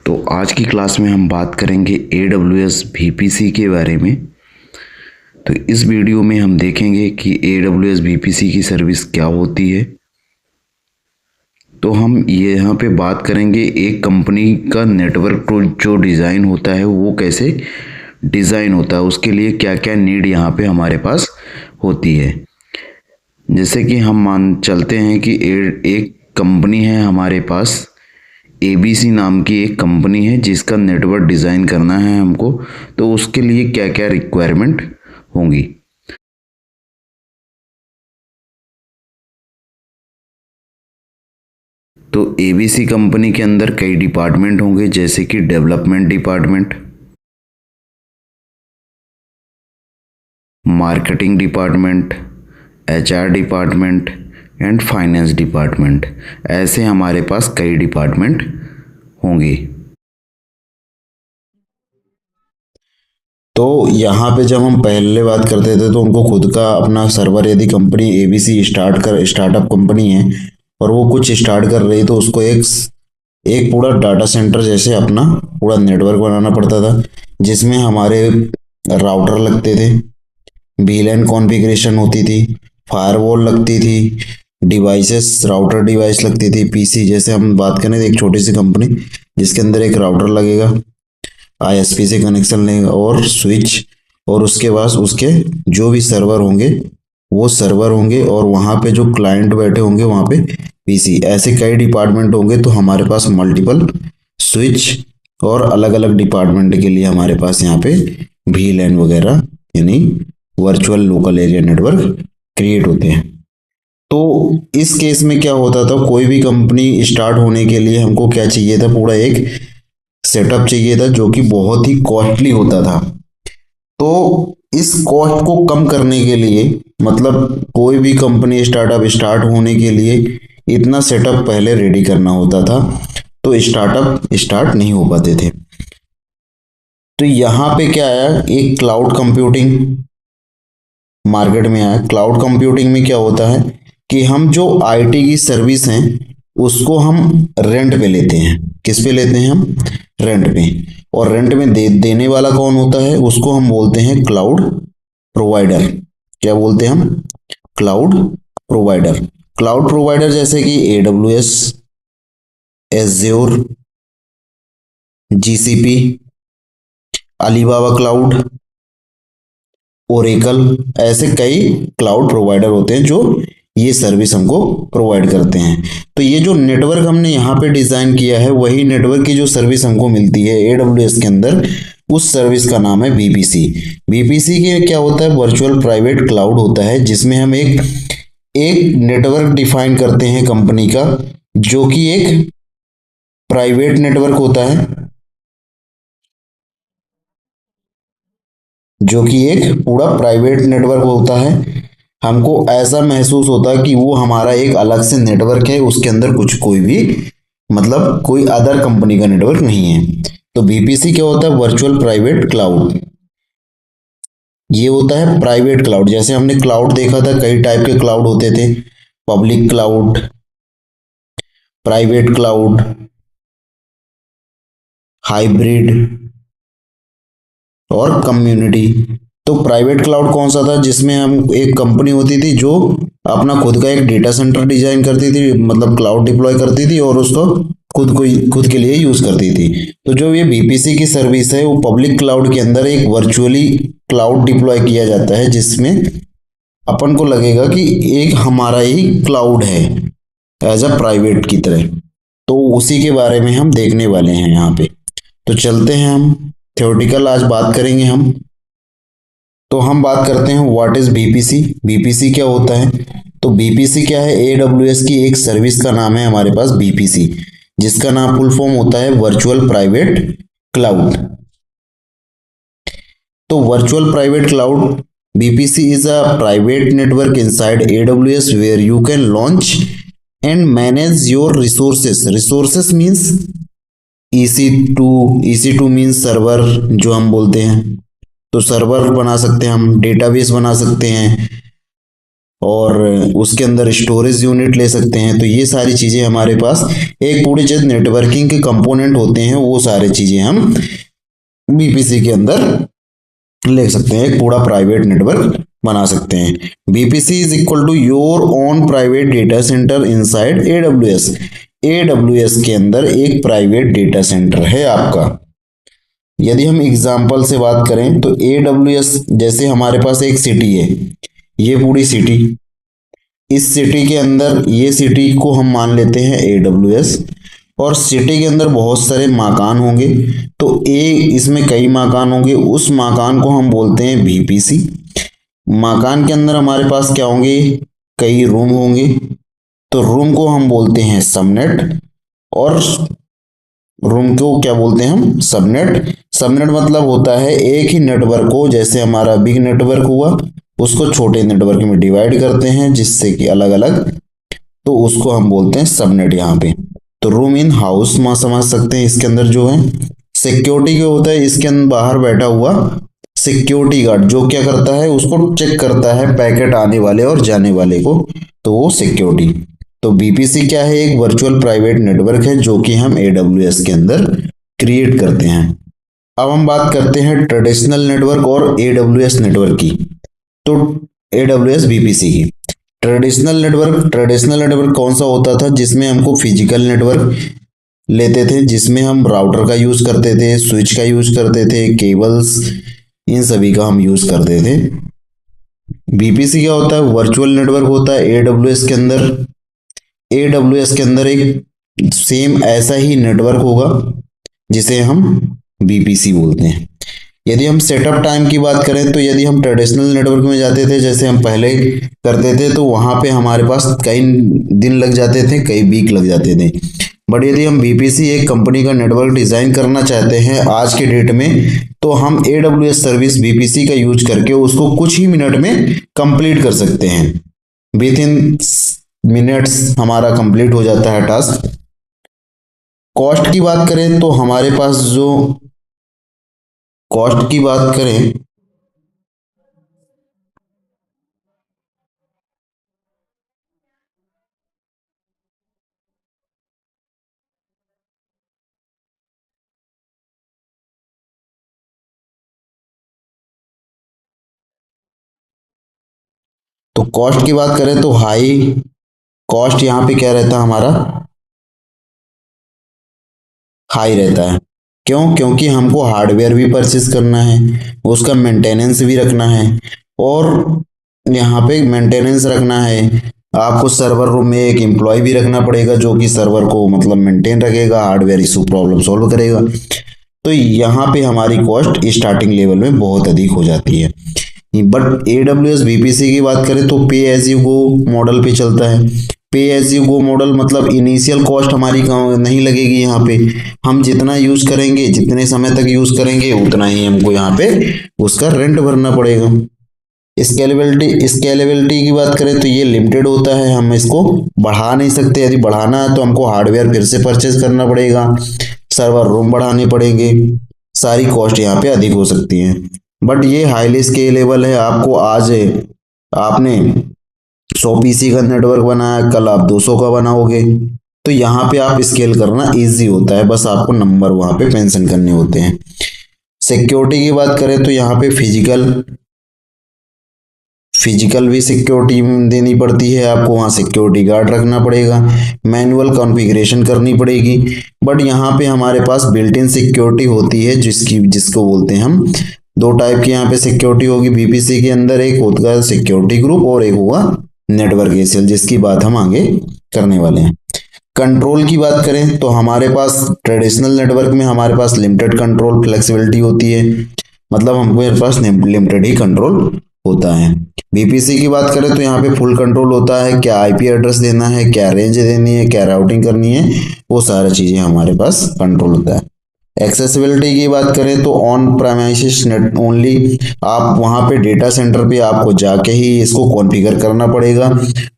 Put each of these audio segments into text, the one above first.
तो आज की क्लास में हम बात करेंगे AWS VPC के बारे में। तो इस वीडियो में हम देखेंगे कि AWS VPC की सर्विस क्या होती है। तो हम यहाँ पे बात करेंगे एक कंपनी का नेटवर्क जो डिज़ाइन होता है वो कैसे डिज़ाइन होता है, उसके लिए क्या क्या नीड यहाँ पे हमारे पास होती है। जैसे कि हम मान चलते हैं कि एक कंपनी है हमारे पास, ABC नाम की एक कंपनी है जिसका नेटवर्क डिज़ाइन करना है हमको। तो उसके लिए क्या क्या रिक्वायरमेंट होंगी। तो ABC कंपनी के अंदर कई डिपार्टमेंट होंगे, जैसे कि development department, marketing department, HR department and finance department. ऐसे हमारे पास कई डिपार्टमेंट होंगे। तो यहाँ पे जब हम पहले बात करते थे तो उनको खुद का अपना सर्वर, यदि कंपनी ABC स्टार्टअप कंपनी है और वो कुछ स्टार्ट कर रही, तो उसको एक एक पूरा डाटा सेंटर जैसे अपना पूरा नेटवर्क बनाना पड़ता था, जिसमें हमारे राउटर लगते थे, VLAN कॉन्फ़िगरेशन होती थी, फायरवॉल लगती थी, डिवाइसेस राउटर डिवाइस लगती थी, PC जैसे हम बात करें तो एक छोटी सी कंपनी जिसके अंदर एक राउटर लगेगा, ISP से कनेक्शन लेगा और स्विच, और उसके बाद उसके जो भी सर्वर होंगे वो सर्वर होंगे, और वहाँ पे जो क्लाइंट बैठे होंगे वहाँ पे PC। ऐसे कई डिपार्टमेंट होंगे, तो हमारे पास मल्टीपल स्विच और अलग अलग डिपार्टमेंट के लिए हमारे पास यहाँ पे VLAN वगैरह यानी virtual local area network create होते हैं। तो इस केस में क्या होता था, कोई भी कंपनी स्टार्ट होने के लिए हमको क्या चाहिए था, पूरा एक सेटअप चाहिए था जो कि बहुत ही कॉस्टली होता था। तो इस कॉस्ट को कम करने के लिए, मतलब कोई भी कंपनी स्टार्ट होने के लिए इतना सेटअप पहले रेडी करना होता था, तो स्टार्टअप स्टार्ट नहीं हो पाते थे। तो यहाँ पे क्या आया, एक क्लाउड कंप्यूटिंग मार्केट में आया। क्लाउड कंप्यूटिंग में क्या होता है कि हम जो IT की सर्विस हैं उसको हम रेंट पे लेते हैं। किस पे लेते हैं? हम रेंट पे। और रेंट में देने वाला कौन होता है, उसको हम बोलते हैं क्लाउड प्रोवाइडर। क्या बोलते हैं हम? Cloud provider. क्लाउड प्रोवाइडर जैसे कि AWS, azure, GCP, Alibaba cloud, Oracle, ऐसे कई क्लाउड प्रोवाइडर होते हैं जो ये सर्विस हमको प्रोवाइड करते हैं। तो ये जो नेटवर्क हमने यहाँ पे डिजाइन किया है, वही नेटवर्क की जो सर्विस हमको मिलती है AWS के अंदर, उस सर्विस का नाम है VPC। VPC के क्या होता है, वर्चुअल प्राइवेट क्लाउड होता है, जिसमें हम एक नेटवर्क डिफाइन करते हैं कंपनी का, जो कि एक प्राइवेट नेटवर्क होता है, जो कि एक पूरा प्राइवेट नेटवर्क होता है। हमको ऐसा महसूस होता है कि वो हमारा एक अलग से नेटवर्क है, उसके अंदर कोई भी मतलब कोई अदर कंपनी का नेटवर्क नहीं है। तो VPC क्या होता है, वर्चुअल प्राइवेट क्लाउड। ये होता है प्राइवेट क्लाउड। जैसे हमने क्लाउड देखा था, कई टाइप के क्लाउड होते थे, public cloud, private cloud, hybrid और कम्युनिटी। तो प्राइवेट क्लाउड कौन सा था, जिसमें हम एक कंपनी होती थी जो अपना खुद का एक डेटा सेंटर डिजाइन करती थी, मतलब क्लाउड डिप्लॉय करती थी और उसको खुद के लिए यूज करती थी। तो जो ये VPC की सर्विस है, वो पब्लिक क्लाउड के अंदर एक वर्चुअली क्लाउड डिप्लॉय किया जाता है, जिसमें अपन को लगेगा कि एक हमारा ही क्लाउड है एज अ प्राइवेट की तरह। तो उसी के बारे में हम देखने वाले हैं यहाँ पे। तो चलते हैं, हम थ्योरेटिकल आज बात करेंगे हम। तो हम बात करते हैं व्हाट इज VPC। VPC क्या होता है? तो VPC क्या है, AWS की एक सर्विस का नाम है हमारे पास VPC, जिसका नाम फुल फॉर्म होता है वर्चुअल प्राइवेट क्लाउड। तो virtual private cloud VPC is a private network inside AWS where you can launch and manage your resources. Resources means EC2, EC2 means server जो हम बोलते हैं। तो सर्वर बना सकते हैं हम, डेटाबेस बना सकते हैं, और उसके अंदर स्टोरेज यूनिट ले सकते हैं। तो ये सारी चीज़ें हमारे पास एक पूरे जो नेटवर्किंग के कंपोनेंट होते हैं वो सारी चीज़ें हम बीपीसी के अंदर ले सकते हैं, एक पूरा प्राइवेट नेटवर्क बना सकते हैं। VPC is equal to your own private data centre inside AWS. AWS के अंदर एक प्राइवेट डेटा सेंटर है आपका। यदि हम एग्जाम्पल से बात करें तो एडब्ल्यूएस जैसे हमारे पास एक सिटी है, ये पूरी सिटी, इस सिटी के अंदर ये सिटी को हम मान लेते हैं एडब्ल्यूएस, और सिटी के अंदर बहुत सारे मकान होंगे। तो इसमें कई मकान होंगे, उस मकान को हम बोलते हैं बीपीसी। मकान के अंदर हमारे पास क्या होंगे, कई रूम होंगे, तो रूम को हम बोलते हैं सबनेट, और रूम को क्या बोलते हैं हम, सबनेट। सबनेट मतलब होता है एक ही नेटवर्क को, जैसे हमारा बिग नेटवर्क हुआ उसको छोटे नेटवर्क में डिवाइड करते हैं जिससे कि अलग अलग, तो उसको हम बोलते हैं सबनेट यहाँ पे। तो रूम इन हाउस में समझ सकते हैं, इसके अंदर जो है सिक्योरिटी क्या होता है, इसके अंदर बाहर बैठा हुआ सिक्योरिटी गार्ड जो क्या करता है, उसको चेक करता है पैकेट आने वाले और जाने वाले को, तो वो सिक्योरिटी। तो बीपीसी क्या है, एक वर्चुअल प्राइवेट नेटवर्क है जो कि हम एडब्ल्यूएस के अंदर क्रिएट करते हैं। अब हम बात करते हैं ट्रेडिशनल नेटवर्क और एडब्ल्यूएस नेटवर्क की। तो एडब्ल्यूएस बीपीसी की ट्रेडिशनल नेटवर्क कौन सा होता था, जिसमें हमको फिजिकल नेटवर्क लेते थे, जिसमें हम राउटर का यूज करते थे, स्विच का यूज करते थे, केबल्स, इन सभी का हम यूज करते थे। बीपीसी क्या होता है, वर्चुअल नेटवर्क होता है एडब्ल्यूएस के अंदर। एडब्ल्यूएस के अंदर एक सेम ऐसा ही नेटवर्क होगा जिसे हम बीपीसी बोलते हैं। यदि हम सेटअप टाइम की बात करें तो यदि हम ट्रेडिशनल नेटवर्क में जाते थे जैसे हम पहले करते थे, तो वहां पे हमारे पास कई दिन लग जाते थे, कई वीक लग जाते थे। बट यदि हम बीपीसी एक कंपनी का नेटवर्क डिजाइन करना चाहते हैं आज के डेट में, तो हम एडब्ल्यूएस सर्विस बीपीसी का यूज करके उसको कुछ ही मिनट में कंप्लीट कर सकते हैं। विद इन मिनट्स हमारा कंप्लीट हो जाता है टास्क। कॉस्ट की बात करें तो हमारे पास जो कॉस्ट की बात करें तो हाई कॉस्ट यहाँ पे क्या रहता है हमारा, हाई रहता है। क्यों, क्योंकि हमको हार्डवेयर भी परचेस करना है, उसका मेंटेनेंस भी रखना है, और यहाँ पे मेंटेनेंस रखना है। आपको सर्वर रूम में एक एम्प्लॉय भी रखना पड़ेगा जो कि सर्वर को मतलब मेंटेन रखेगा, हार्डवेयर इशू प्रॉब्लम सॉल्व करेगा। तो यहाँ पे हमारी कॉस्ट स्टार्टिंग लेवल में बहुत अधिक हो जाती है। बट एडब्ल्यूएस बीपीसी की बात करें तो पे एज यू गो मॉडल पे चलता है। पे एज यू गो मॉडल मतलब इनिशियल कॉस्ट हमारी नहीं लगेगी, यहाँ पे हम जितना यूज करेंगे, जितने समय तक यूज करेंगे उतना ही हमको यहाँ पे उसका रेंट भरना पड़ेगा। स्केलेबिलिटी की बात करें तो ये लिमिटेड होता है, हम इसको बढ़ा नहीं सकते। यदि बढ़ाना है तो हमको हार्डवेयर फिर से परचेज करना पड़ेगा, सर्वर रूम बढ़ाने पड़ेंगे, सारी कॉस्ट यहाँ पे अधिक हो सकती है। बट ये हाईली स्केलेबल है। आपको आज आपने 100 पीसी का नेटवर्क बनाया, कल आप 200 का बनाओगे, तो यहाँ पे आप स्केल करना इजी होता है, बस आपको नंबर वहां पे मेंशन करने होते हैं। सिक्योरिटी की बात करें तो यहाँ पे फिजिकल भी सिक्योरिटी देनी पड़ती है, आपको वहाँ सिक्योरिटी गार्ड रखना पड़ेगा, मैनुअल कॉन्फ़िगरेशन करनी पड़ेगी। बट यहाँ पे हमारे पास बिल्ट इन सिक्योरिटी होती है जिसको बोलते हैं हम, दो टाइप की यहाँ पे सिक्योरिटी होगी बीपीसी के अंदर, एक होगा सिक्योरिटी ग्रुप और एक होगा नेटवर्क एसीएल, जिसकी बात हम आगे करने वाले हैं। कंट्रोल की बात करें तो हमारे पास ट्रेडिशनल नेटवर्क में हमारे पास लिमिटेड कंट्रोल फ्लेक्सिबिलिटी होती है, मतलब हमको मेरे पास लिमिटेड ही कंट्रोल होता है। बीपीसी की बात करें तो यहाँ पे फुल कंट्रोल होता है, क्या आईपी एड्रेस देना है, क्या रेंज देनी है, क्या राउटिंग करनी है, वो सारी चीजें हमारे पास कंट्रोल होता है। एक्सेसिबिलिटी की बात करें तो ऑन प्रेमाइसिस नेट ओनली, आप वहां पे डेटा सेंटर पे आपको जाके ही इसको कॉन्फ़िगर करना पड़ेगा।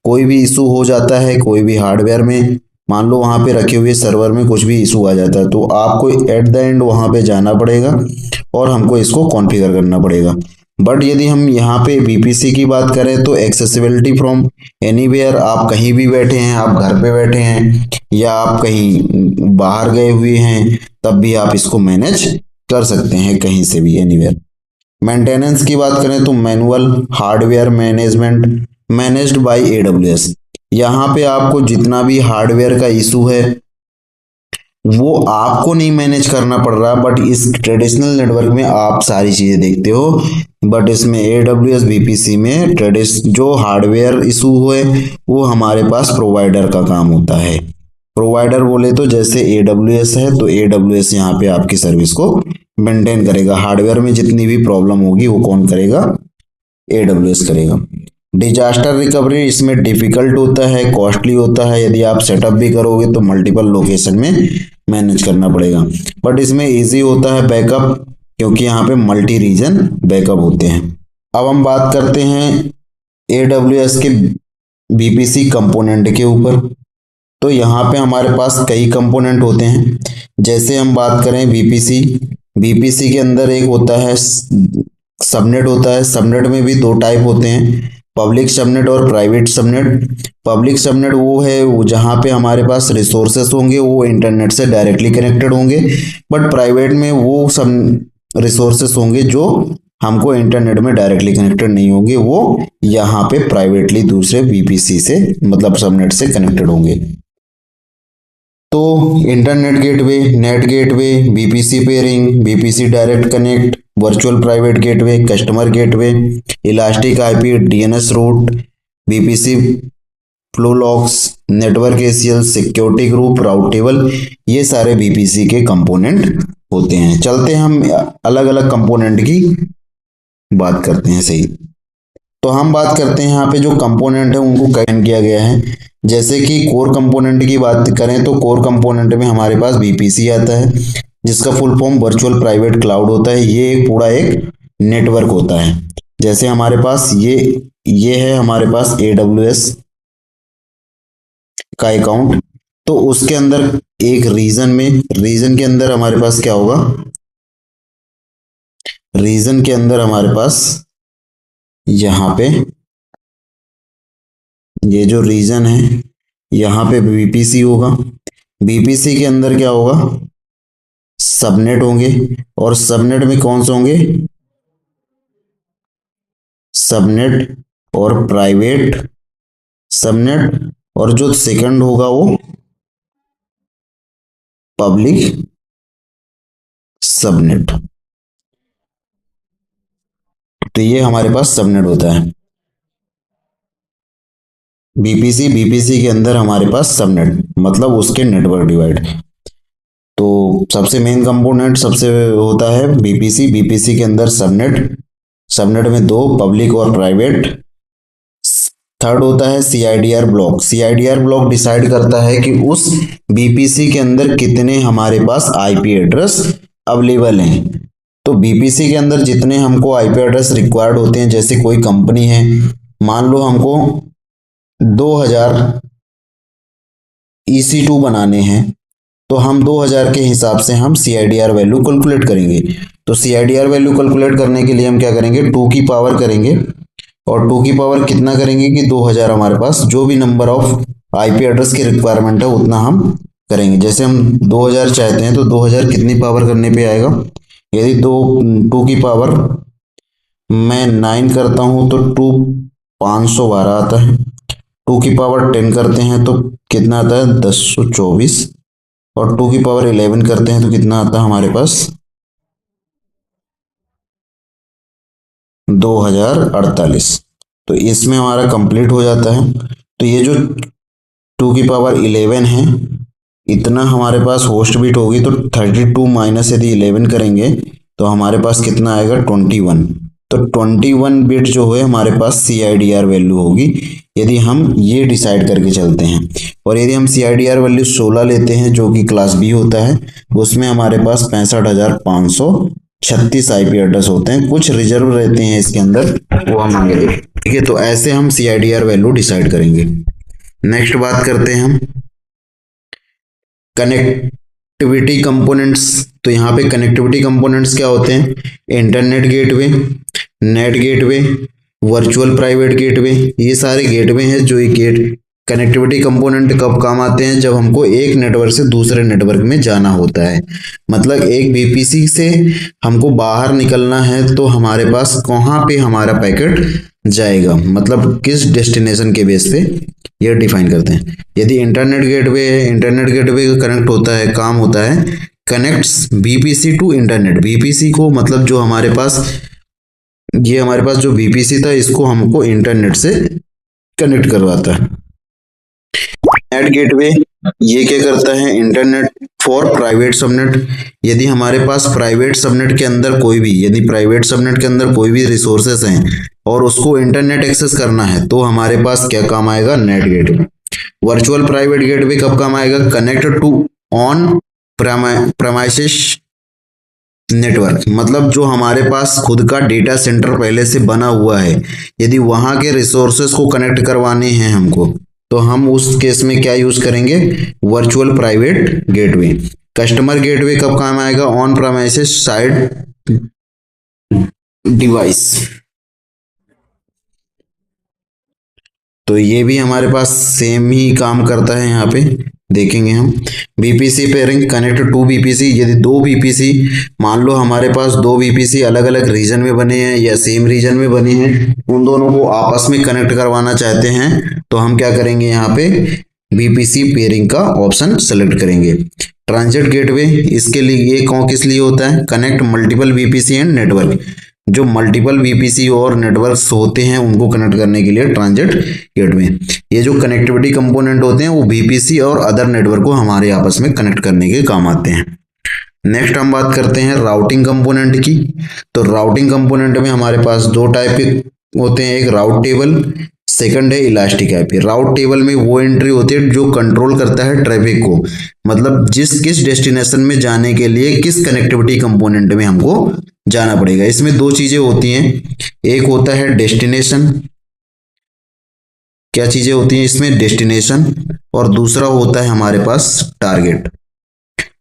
कोई भी इशू हो जाता है, कोई भी हार्डवेयर में, मान लो वहां पे रखे हुए सर्वर में कुछ भी इशू आ जाता है, तो आपको एट द एंड वहां पे जाना पड़ेगा और हमको इसको कॉन्फ़िगर करना पड़ेगा। बट यदि हम यहाँ पे बीपीसी की बात करें तो एक्सेसिबिलिटी फ्रॉम एनीवेयर, आप कहीं भी बैठे हैं, आप घर पे बैठे हैं या आप कहीं बाहर गए हुए हैं, तब भी आप इसको मैनेज कर सकते हैं कहीं से भी, एनीवेयर। मेंटेनेंस की बात करें तो manual hardware management managed by AWS. यहाँ पे आपको जितना भी हार्डवेयर का इशू है वो आपको नहीं मैनेज करना पड़ रहा, बट इस ट्रेडिशनल नेटवर्क में आप सारी चीजें देखते हो, बट इसमें एडब्ल्यूएस बीपीसी में जो हार्डवेयर इशू हुए वो हमारे पास प्रोवाइडर का काम होता है। प्रोवाइडर बोले तो जैसे एडब्ल्यूएस है, तो एडब्ल्यूएस यहाँ पे आपकी सर्विस को मेंटेन करेगा। हार्डवेयर में जितनी भी प्रॉब्लम होगी वो कौन करेगा? एडब्ल्यूएस करेगा। डिजास्टर रिकवरी इसमें डिफिकल्ट होता है, कॉस्टली होता है, यदि आप सेटअप भी करोगे तो मल्टीपल लोकेशन में मैनेज करना पड़ेगा। बट इसमें इजी होता है बैकअप, क्योंकि यहाँ पे मल्टी रीजन बैकअप होते हैं। अब हम बात करते हैं एडब्ल्यूएस के बीपीसी कंपोनेंट के ऊपर। तो यहाँ पे हमारे पास कई कंपोनेंट होते हैं। जैसे हम बात करें बीपीसी, बीपीसी के अंदर एक होता है सबनेट होता है। सबनेट में भी दो टाइप होते हैं, पब्लिक सबनेट और प्राइवेट सबनेट। पब्लिक सबनेट वो है वो जहाँ पे हमारे पास रिसोर्सेस होंगे वो इंटरनेट से डायरेक्टली कनेक्टेड होंगे, बट प्राइवेट में वो सब रिसोर्सेस होंगे जो हमको इंटरनेट में डायरेक्टली कनेक्टेड नहीं होंगे, वो यहाँ पे प्राइवेटली दूसरे बीपीसी से मतलब सबनेट से कनेक्टेड होंगे। तो internet gateway, NAT gateway, VPC peering, VPC direct connect, virtual private gateway, customer gateway, elastic IP, DNS route, VPC flow logs, network ACL, security group, route table, ये सारे BPC के component होते हैं। चलते हम अलग अलग कंपोनेंट की बात करते हैं। सही, तो हम बात करते हैं यहाँ पे जो कंपोनेंट है उनको कैन किया गया है। जैसे कि कोर कंपोनेंट की बात करें तो कोर कंपोनेंट में हमारे पास बीपीसी आता है, जिसका full form virtual private cloud होता है। ये पूरा एक नेटवर्क होता है। जैसे हमारे पास ये है हमारे पास एडब्ल्यूएस का अकाउंट, तो उसके अंदर एक रीजन के अंदर हमारे पास क्या होगा? रीजन के अंदर हमारे पास यहाँ पे ये जो रीजन है यहाँ पे बीपीसी होगा। बीपीसी के अंदर क्या होगा? सबनेट होंगे, और सबनेट में कौन से होंगे? सबनेट और प्राइवेट सबनेट, और जो सेकंड होगा वो पब्लिक सबनेट। तो ये हमारे पास सबनेट होता है। बीपीसी के अंदर हमारे पास सबनेट मतलब उसके नेटवर्क डिवाइड। तो सबसे मेन कंपोनेंट सबसे होता है बीपीसी के अंदर सबनेट में दो पब्लिक और प्राइवेट। थर्ड होता है CIDR block. CIDR block decide करता है कि उस बीपीसी के अंदर कितने हमारे पास आईपी एड्रेस अवेलेबल हैं। तो बीपीसी के अंदर जितने हमको आईपी एड्रेस रिक्वायर्ड होते हैं, जैसे कोई कंपनी है, मान लो हमको 2000 EC2 बनाने हैं, तो हम 2000 के हिसाब से हम सीआईडीआर वैल्यू कैलकुलेट करेंगे। तो सीआईडीआर वैल्यू कैलकुलेट करने के लिए हम क्या करेंगे? 2 की पावर करेंगे, और 2 की पावर कितना करेंगे कि 2000 हमारे पास जो भी नंबर ऑफ आईपी एड्रेस की रिक्वायरमेंट है उतना हम करेंगे। जैसे हम 2000 चाहते हैं तो 2000 कितनी पावर करने पे आएगा? यदि 2 की पावर मैं 9 करता हूं तो 2 512 आता है। 2 की पावर 10 करते हैं तो कितना आता है? 1024। और 2 की पावर 11 करते हैं तो कितना आता है हमारे पास? 2048। तो इसमें हमारा कंप्लीट हो जाता है। तो ये जो 2 की पावर 11 है, इतना हमारे पास होस्ट बिट होगी, तो 32 माइनस यदि 11 करेंगे तो हमारे पास कितना आएगा? 21। तो 21 बिट जो है हमारे पास सीआईडीआर वैल्यू होगी, यदि हम ये डिसाइड करके चलते हैं। और यदि हम सीआईडीआर वैल्यू 16 लेते हैं जो कि क्लास बी होता है, उसमें हमारे पास 65,536 आईपी एड्रेस होते हैं। कुछ रिजर्व रहते हैं इसके अंदर, वो हम आगे देखेंगे। ठीक है, तो ऐसे हम सीआईडीआर वैल्यू डिसाइड करेंगे। नेक्स्ट बात करते हैं हम कनेक्टिविटी कंपोनेंट्स। तो यहाँ पे कनेक्टिविटी कंपोनेंट्स क्या होते हैं? Internet gateway, NAT gateway, virtual private gateway, ये सारे गेटवे हैं जो एक गेट कनेक्टिविटी कंपोनेंट कब काम आते हैं, जब हमको एक नेटवर्क से दूसरे नेटवर्क में जाना होता है। मतलब एक बीपीसी से हमको बाहर निकलना है तो हमारे पास कहाँ पे हमारा पैकेट जाएगा, मतलब किस डेस्टिनेशन के बेस पे ये डिफाइन करते हैं। यदि इंटरनेट गेटवे है, इंटरनेट गेटवे का कनेक्ट होता है, काम होता है connects VPC to internet. VPC को मतलब जो हमारे पास जो बीपीसी था इसको हमको इंटरनेट से कनेक्ट करवाता है। नेट गेटवे ये क्या करता है, इंटरनेट फॉर प्राइवेट सबनेट। यदि हमारे पास प्राइवेट सबनेट के अंदर कोई भी रिसोर्सेस हैं और उसको इंटरनेट एक्सेस करना है तो हमारे पास क्या काम आएगा, NAT gateway. Virtual private gateway कब काम आएगा, connect to on premises network. मतलब जो हमारे पास खुद का डेटा सेंटर पहले से बना हुआ है, यदि वहां के रिसोर्सेस को कनेक्ट करवाने हैं हमको तो हम उस केस में क्या यूज करेंगे, virtual private gateway. Customer gateway कब काम आएगा, ऑन प्रेमाइसेस साइड डिवाइस। तो ये भी हमारे पास सेम ही काम करता है, यहाँ पे देखेंगे हम। VPC peering connect to VPC. यदि दो बीपीसी, मान लो हमारे पास दो बीपीसी अलग अलग रीजन में बने हैं या सेम रीजन में बने हैं, उन दोनों को आपस में कनेक्ट करवाना चाहते हैं तो हम क्या करेंगे, यहाँ पे बीपीसी पेयरिंग का ऑप्शन सेलेक्ट करेंगे। ट्रांजिट गेटवे, इसके लिए ये किस लिए होता है, connect multiple BPC and network. जो मल्टीपल बीपीसी और नेटवर्क्स होते हैं उनको कनेक्ट करने के लिए ट्रांजिट गेटवे। ये जो कनेक्टिविटी कंपोनेंट होते हैं वो बीपीसी और अदर नेटवर्क को हमारे आपस में कनेक्ट करने के काम आते हैं। नेक्स्ट हम बात करते हैं राउटिंग कंपोनेंट की। तो राउटिंग कंपोनेंट में हमारे पास दो टाइप के होते हैं, एक राउट टेबल, सेकंड है इलास्टिक आईपी। राउट टेबल में वो एंट्री होती है जो कंट्रोल करता है ट्रैफिक को, मतलब किस डेस्टिनेशन में जाने के लिए किस कनेक्टिविटी कंपोनेंट में हमको जाना पड़ेगा। इसमें दो चीजें होती हैं, एक होता है डेस्टिनेशन, क्या चीजें होती हैं इसमें, डेस्टिनेशन, और दूसरा होता है हमारे पास टारगेट।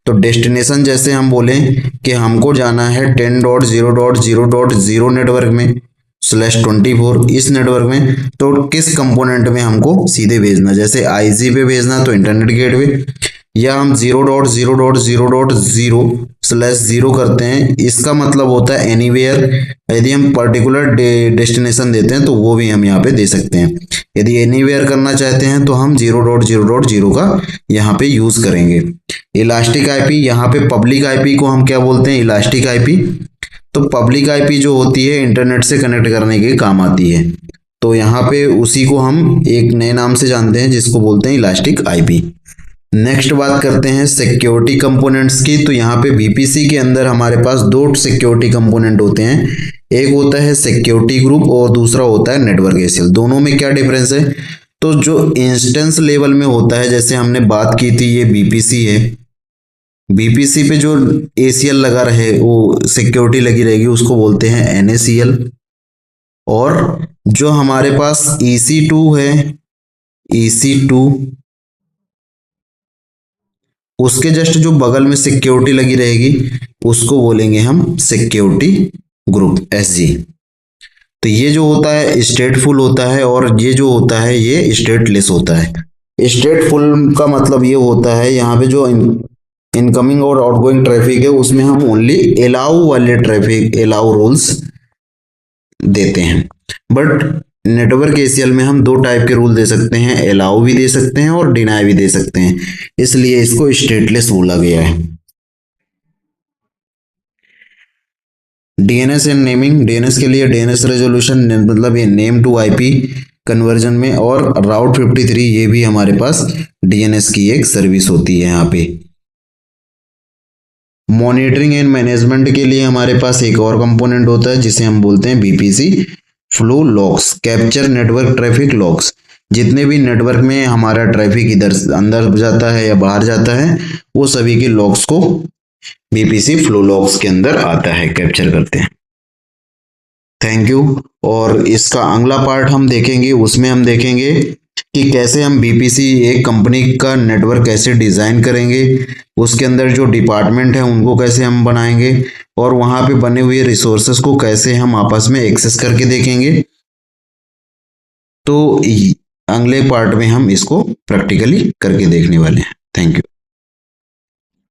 तो डेस्टिनेशन जैसे हम बोले कि हमको जाना है 10.0.0.0 नेटवर्क में /24 इस नेटवर्क में, तो किस कंपोनेंट में हमको सीधे भेजना, जैसे आईजी पे भेजना तो इंटरनेट गेटवे, या हम 0.0.0.0/0 करते हैं, इसका मतलब होता है एनीवेयर। यदि हम पर्टिकुलर डेस्टिनेशन देते हैं तो वो भी हम यहाँ पे दे सकते हैं। यदि एनीवेयर करना चाहते हैं तो हम 0.0.0 का यहाँ पे यूज करेंगे। इलास्टिक आईपी, यहाँ पे पब्लिक आईपी को हम क्या बोलते हैं, इलास्टिक आईपी। तो पब्लिक आईपी जो होती है इंटरनेट से कनेक्ट करने के काम आती है, तो यहाँ पे उसी को हम एक नए नाम से जानते हैं जिसको बोलते हैं इलास्टिक आईपी। नेक्स्ट बात करते हैं सिक्योरिटी कंपोनेंट्स की। तो यहाँ पे बीपीसी के अंदर हमारे पास दो सिक्योरिटी कंपोनेंट होते हैं, एक होता है सिक्योरिटी ग्रुप और दूसरा होता है नेटवर्क एसीएल। दोनों में क्या डिफरेंस है, तो जो इंस्टेंस लेवल में होता है, जैसे हमने बात की थी ये बीपीसी है, बीपीसी पे जो एसीएल लगा रहे वो सिक्योरिटी लगी रहेगी उसको बोलते हैं एनएसीएल। और जो हमारे पास EC2 है, EC2 उसके जस्ट जो बगल में सिक्योरिटी लगी रहेगी उसको बोलेंगे हम सिक्योरिटी ग्रुप SG। तो ये जो होता है स्टेटफुल होता है और ये जो होता है ये स्टेटलेस होता है। स्टेटफुल का मतलब ये होता है यहाँ पे जो इनकमिंग और आउटगोइंग ट्रैफिक है उसमें हम ओनली अलाउ वाले ट्रैफिक अलाउ रूल्स देते हैं। बट नेटवर्क एसीएल में हम दो टाइप के रूल दे सकते हैं, अलाउ भी दे सकते हैं और डिनाई भी दे सकते हैं, इसलिए इसको स्टेटलेस बोला गया है। डीएनएस एंड नेमिंग, डीएनएस के लिए डीएनएस रेजोल्यूशन मतलब ये नेम टू आईपी कन्वर्जन में, और राउट 53 ये भी हमारे पास डीएनएस की एक सर्विस होती है। यहाँ पे मॉनिटरिंग एंड मैनेजमेंट के लिए हमारे पास एक और कंपोनेंट होता है जिसे हम बोलते हैं BPC flow logs, capture network traffic logs. जितने भी नेटवर्क में हमारा ट्रैफिक इधर अंदर जाता है या बाहर जाता है वो सभी के लॉग्स को बीपीसी फ्लो लॉग्स के अंदर आता है, कैप्चर करते हैं। Thank you. और इसका अगला पार्ट हम देखेंगे, उसमें हम देखेंगे कि कैसे हम बीपीसी एक कंपनी का नेटवर्क कैसे डिज़ाइन करेंगे, उसके अंदर जो डिपार्टमेंट है उनको कैसे हम बनाएंगे, और वहाँ पे बने हुए रिसोर्सेस को कैसे हम आपस में एक्सेस करके देखेंगे। तो अगले पार्ट में हम इसको प्रैक्टिकली करके देखने वाले हैं। Thank you.